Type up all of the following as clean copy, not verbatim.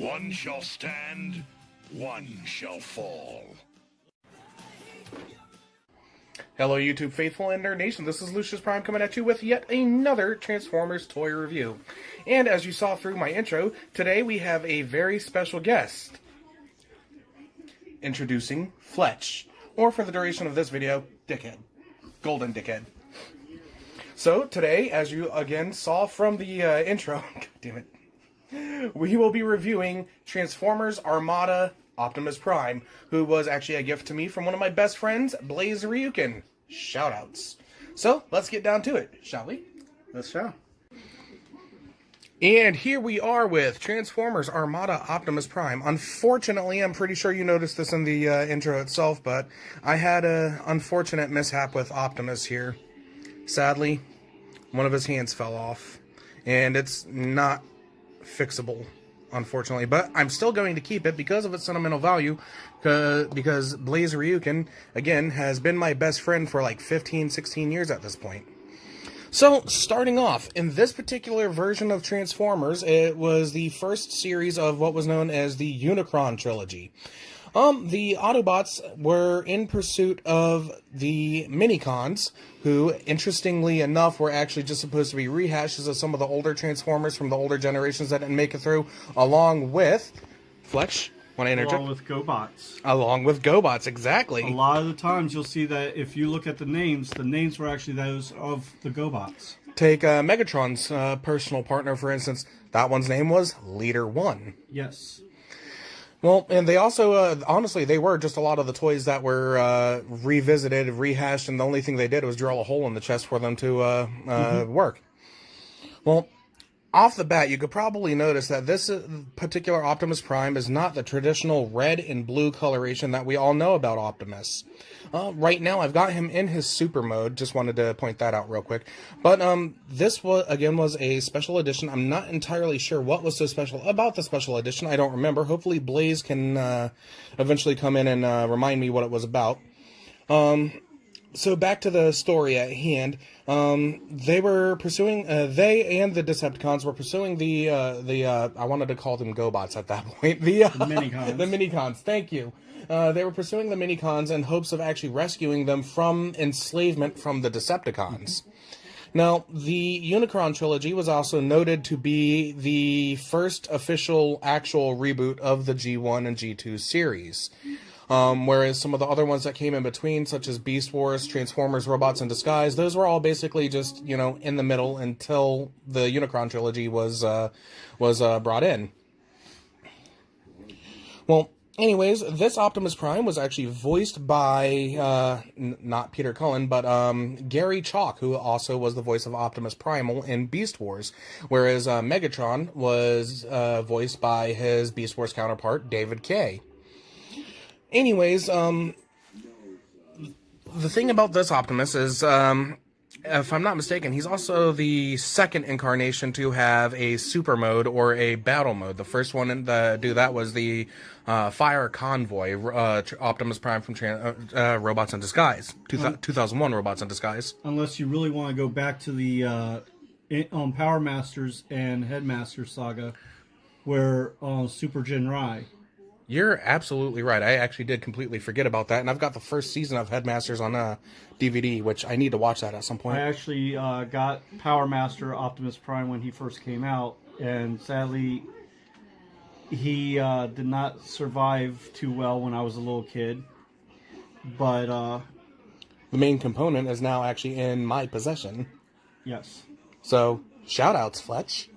One shall stand, one shall fall. Hello YouTube faithful and Nerd Nation, this is Lucius Prime coming at you with yet another Transformers toy review. And as you saw through my intro, today we have a very special guest. Introducing Fletch, or for the duration of this video, Dickhead. Golden Dickhead. So today, as you again saw from the intro, God damn it, we will be reviewing Transformers Armada Optimus Prime, who was actually a gift to me from one of my best friends, Blaze Ryukin. Shoutouts. So, let's get down to it, shall we? Let's show. And here we are with Transformers Armada Optimus Prime. Unfortunately, I'm pretty sure you noticed this in the intro itself, but I had an unfortunate mishap with Optimus here. Sadly, one of his hands fell off, and it's not fixable, unfortunately, but I'm still going to keep it because of its sentimental value, because Blaze Ryukin, again, has been my best friend for like 15, 16 years at this point. So, starting off, in this particular version of Transformers, it was the first series of what was known as the Unicron trilogy. The Autobots were in pursuit of the Minicons, who, interestingly enough, were actually just supposed to be rehashes of some of the older Transformers from the older generations that didn't make it through, along with Fletch. Want to interject? Along with GoBots. Along with GoBots, exactly. A lot of the times you'll see that if you look at the names were actually those of the GoBots. Take Megatron's personal partner, for instance. That one's name was Leader 1. Yes. Well, and they also, honestly, they were just a lot of the toys that were revisited, rehashed, and the only thing they did was drill a hole in the chest for them to work. Well, off the bat, you could probably notice that this particular Optimus Prime is not the traditional red and blue coloration that we all know about Optimus. Right now, I've got him in his super mode. Just wanted to point that out real quick. But this was a special edition. I'm not entirely sure what was so special about the special edition. I don't remember. Hopefully, Blaze can eventually come in and remind me what it was about. So back to the story at hand. They were pursuing, they and the Decepticons were pursuing the I wanted to call them GoBots at that point. The Minicons. The Minicons, thank you. They were pursuing the Minicons in hopes of actually rescuing them from enslavement from the Decepticons. Now, the Unicron trilogy was also noted to be the first official actual reboot of the G1 and G2 series. Whereas some of the other ones that came in between, such as Beast Wars, Transformers, Robots in Disguise, those were all basically just, you know, in the middle until the Unicron trilogy was brought in. Well, anyways, this Optimus Prime was actually voiced by, not Peter Cullen, but Gary Chalk, who also was the voice of Optimus Primal in Beast Wars, whereas Megatron was voiced by his Beast Wars counterpart, David Kaye. Anyways, the thing about this Optimus is, if I'm not mistaken, he's also the second incarnation to have a super mode or a battle mode. The first one to do that was the Fire Convoy, Optimus Prime from Robots in Disguise, 2001 Robots in Disguise. Unless you really want to go back to the Power Masters and Headmaster saga, where Super Jinrai. You're absolutely right. I actually did completely forget about that, and I've got the first season of Headmasters on DVD, which I need to watch that at some point. I actually got Power Master Optimus Prime when he first came out, and sadly, he did not survive too well when I was a little kid. But the main component is now actually in my possession. Yes. So, shout-outs, Fletch.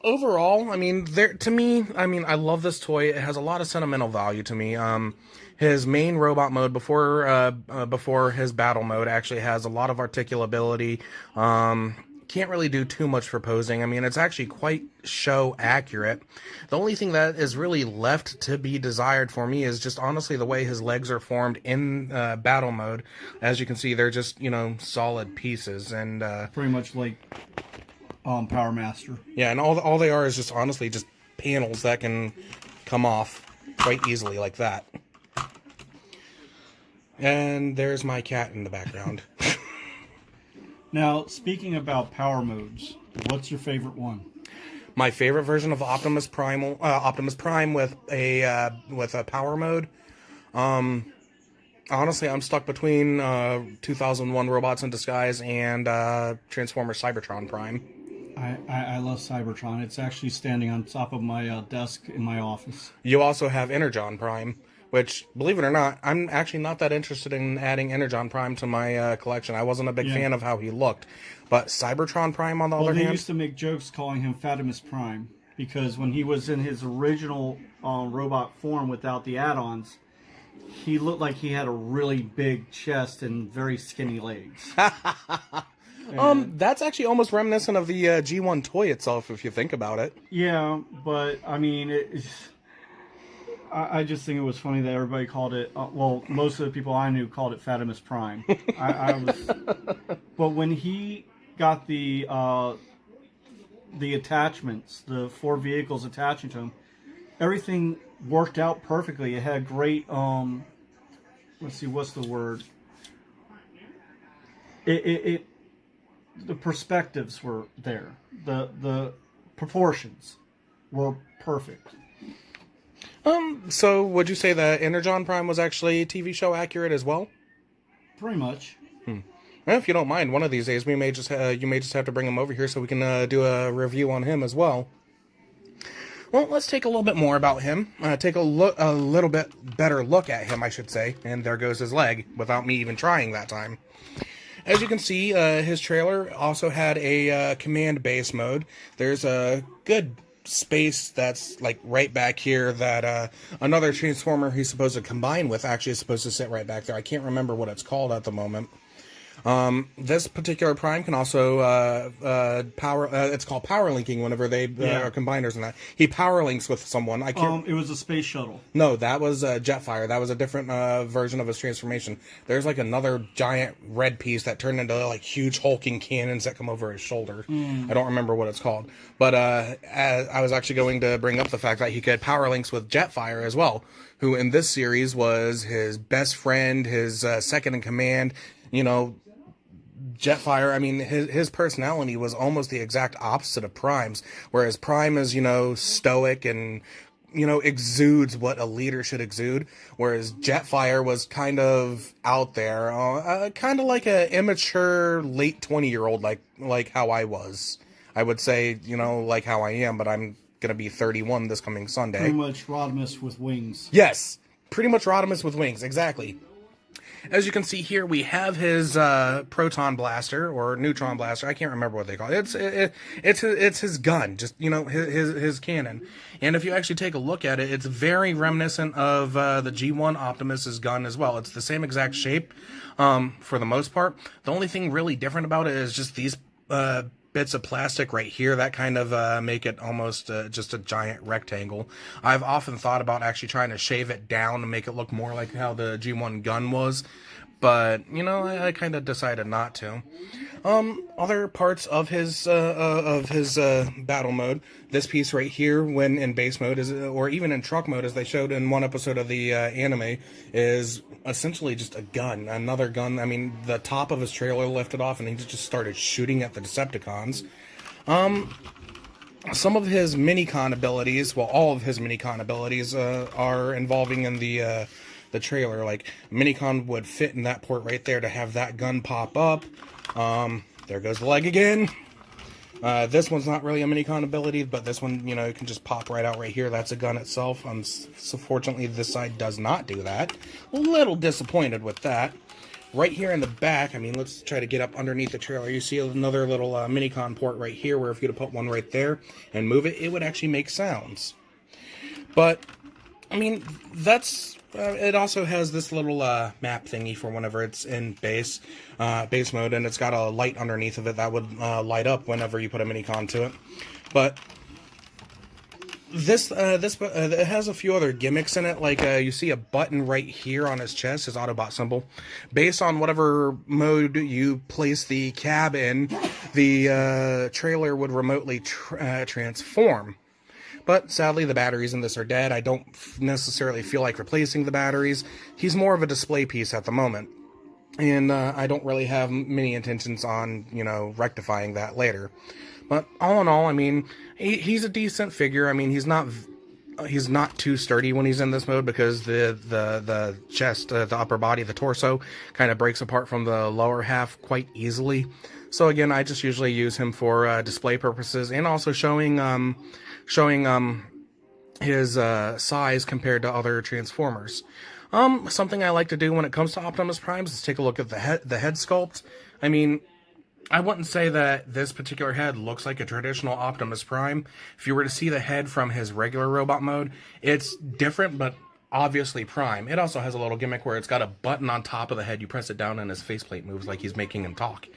Overall, I mean, I love this toy. It has a lot of sentimental value to me. His main robot mode before his battle mode actually has a lot of articulability. Can't really do too much for posing. I mean, it's actually quite show accurate. The only thing that is really left to be desired for me is just honestly the way his legs are formed in battle mode. As you can see, they're just, you know, solid pieces, and pretty much like Power Master. Yeah, and all they are is just honestly just panels that can come off quite easily like that. And there's my cat in the background. Now, speaking about power modes, what's your favorite one? My favorite version of Optimus Prime with a power mode. Honestly, I'm stuck between 2001 Robots in Disguise and Transformers Cybertron Prime. I love Cybertron. It's actually standing on top of my desk in my office. You also have Energon Prime, which, believe it or not, I'm actually not that interested in adding Energon Prime to my collection. I wasn't a big fan of how he looked. But Cybertron Prime, on the other hand... They used to make jokes calling him Optimus Prime, because when he was in his original robot form without the add-ons, he looked like he had a really big chest and very skinny legs. That's actually almost reminiscent of the G1 toy itself, if you think about it. Yeah, but I mean, I just think it was funny that everybody called it. Well, most of the people I knew called it Optimus Prime. But when he got the attachments, the 4 vehicles attaching to him, everything worked out perfectly. It had great. Let's see, what's the word? The perspectives were there. The proportions were perfect. So would you say that Energon Prime was actually TV show accurate as well? Pretty much. Well, if you don't mind, one of these days you may just have to bring him over here so we can do a review on him as well. Well, let's take a little bit more about him. Take a little bit better look at him, I should say. And there goes his leg, without me even trying that time. As you can see, his trailer also had a command base mode. There's a good space that's like right back here that another Transformer he's supposed to combine with actually is supposed to sit right back there. I can't remember what it's called at the moment. This particular Prime can also power. It's called power linking whenever they are combiners and that. He power links with someone. I can't. It was a space shuttle. No, that was Jetfire. That was a different version of his transformation. There's like another giant red piece that turned into like huge hulking cannons that come over his shoulder. I don't remember what it's called. But I was actually going to bring up the fact that he could power links with Jetfire as well, who in this series was his best friend, his second in command. You know, Jetfire, I mean, his personality was almost the exact opposite of Prime's, whereas Prime is, you know, stoic and, you know, exudes what a leader should exude, whereas Jetfire was kind of out there, kind of like an immature late 20-year-old, like how I was. I would say, you know, like how I am, but I'm going to be 31 this coming Sunday. Pretty much Rodimus with wings. Yes, pretty much Rodimus with wings, exactly. As you can see here, we have his proton blaster or neutron blaster. I can't remember what they call it. It's his gun, just, you know, his cannon. And if you actually take a look at it, it's very reminiscent of the G1 Optimus's gun as well. It's the same exact shape for the most part. The only thing really different about it is just these bits of plastic right here that kind of make it almost just a giant rectangle. I've often thought about actually trying to shave it down and make it look more like how the G1 gun was, but you know, I kind of decided not to. Other parts of his battle mode, this piece right here, when in base mode, or even in truck mode, as they showed in one episode of the anime, is essentially just a gun, another gun. I mean, the top of his trailer lifted off, and he just started shooting at the Decepticons. Some of his Minicon abilities, well, all of his Minicon abilities, are involving in the trailer. Like, Minicon would fit in that port right there to have that gun pop up. There goes the leg again. This one's not really a Minicon ability, but this one, you know, it can just pop right out right here. That's a gun itself. So fortunately, this side does not do that. A little disappointed with that. Right here in the back, I mean, let's try to get up underneath the trailer. You see another little Minicon port right here, where if you were to put one right there and move it, it would actually make sounds. But, I mean, that's... it also has this little map thingy for whenever it's in base mode, and it's got a light underneath of it that would light up whenever you put a Minicon to it. But this it has a few other gimmicks in it, like you see a button right here on his chest, his Autobot symbol. Based on whatever mode you place the cab in, the trailer would remotely transform. But sadly, the batteries in this are dead. I don't necessarily feel like replacing the batteries. He's more of a display piece at the moment. And I don't really have many intentions on, you know, rectifying that later. But all in all, I mean, he's a decent figure. I mean, he's not too sturdy when he's in this mode because the chest, the upper body, the torso kind of breaks apart from the lower half quite easily. So again, I just usually use him for display purposes and also showing his size compared to other Transformers. Something I like to do when it comes to Optimus Primes is take a look at the head sculpt. I mean, I wouldn't say that this particular head looks like a traditional Optimus Prime. If you were to see the head from his regular robot mode, it's different, but obviously Prime. It also has a little gimmick where it's got a button on top of the head. You press it down and his faceplate moves like he's making him talk.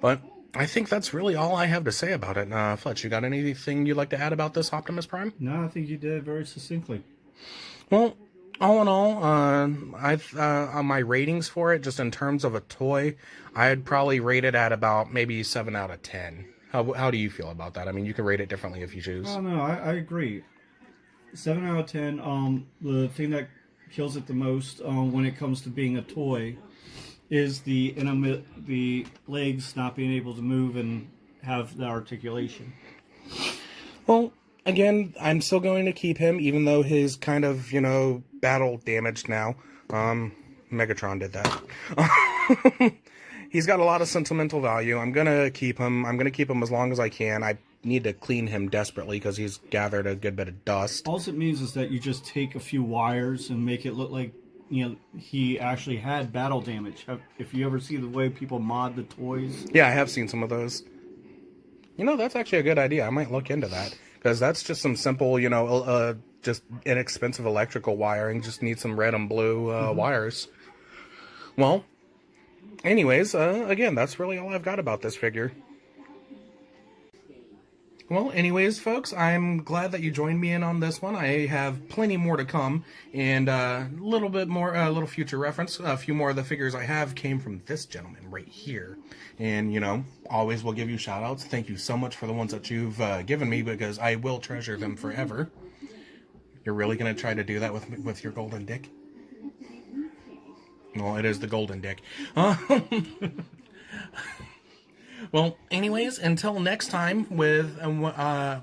But I think that's really all I have to say about it. Fletch, you got anything you'd like to add about this Optimus Prime? No, I think you did very succinctly. Well, all in all, on my ratings for it, just in terms of a toy, I'd probably rate it at about maybe 7 out of 10. How do you feel about that? I mean, you can rate it differently if you choose. Oh, no, I agree. 7 out of 10. The thing that kills it the most when it comes to being a toy is the legs not being able to move and have the articulation. Well, again, I'm still going to keep him, even though he's kind of, battle damaged now. Megatron did that. He's got a lot of sentimental value. I'm going to keep him. I'm going to keep him as long as I can. I need to clean him desperately because he's gathered a good bit of dust. All it means is that you just take a few wires and make it look like, he actually had battle damage. If you ever see the way people mod the toys. Yeah, I have seen some of those. That's actually a good idea. I might look into that. Because that's just some simple, just inexpensive electrical wiring. Just need some red and blue wires. Well, anyways, again, that's really all I've got about this figure. Well, anyways, folks, I'm glad that you joined me in on this one. I have plenty more to come, and a little bit more, a little future reference. A few more of the figures I have came from this gentleman right here. And, always will give you shout-outs. Thank you so much for the ones that you've given me, because I will treasure them forever. You're really going to try to do that with your golden dick? Well, it is the golden dick. Well, anyways, until next time, whenever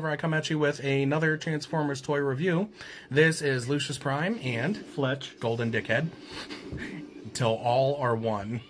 I come at you with another Transformers toy review, this is Lucius Prime and Fletch, Golden Dickhead. Until all are one.